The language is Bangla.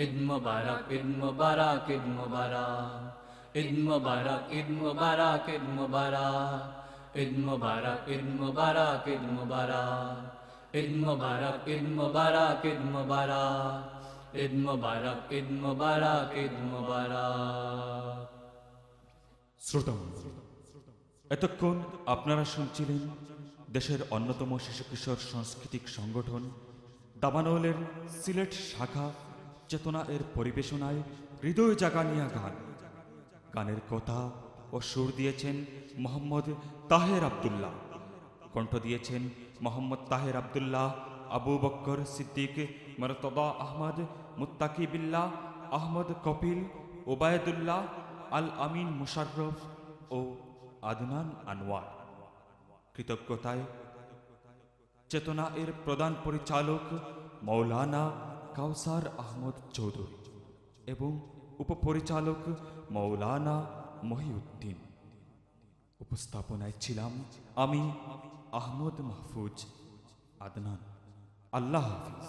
ঈদ মুবারক ঈদ মুবারক ঈদ মুবারক ঈদ মুবারক ঈদ মুবারক ঈদ মুবারক ঈদ মুবারক ঈদ মুবারক ঈদ মুবারক ঈদ মুবারক ঈদ মুবারক ঈদ মুবারক ঈদ মুবারক ঈদ মুবারক ঈদ মুবারক। শ্রোতা, এতক্ষণ আপনারা শুনছিলেন দেশের অন্যতম শিশু কিশোর সাংস্কৃতিক সংগঠন দাবানলের সিলেট শাখা চেতনা এর পরিবেশনায় হৃদয় জাগানিয়া গান। গানের কথা ও সুর দিয়েছেন মোহাম্মদ তাহের আব্দুল্লাহ, কণ্ঠ দিয়েছেন মোহাম্মদ তাহের আব্দুল্লাহ, আবু বক্কর সিদ্দিক, মরতদা আহমদ, মুত্তাকি বিল্লাহ, আহমদ কপিল, ওবায়দুল্লাহ, আল আমিন মুশাররফ ও আদনান আনোয়ার। কৃতজ্ঞতায় চেতনা এর প্রধান পরিচালক মৌলানা কাউসার আহমদ চৌধুরী এবং উপপরিচালক মৌলানা মহিউদ্দিন। উপস্থাপনায় ছিলাম আমি আহমদ মাহফুজ আদনান। আল্লাহ হাফিজ।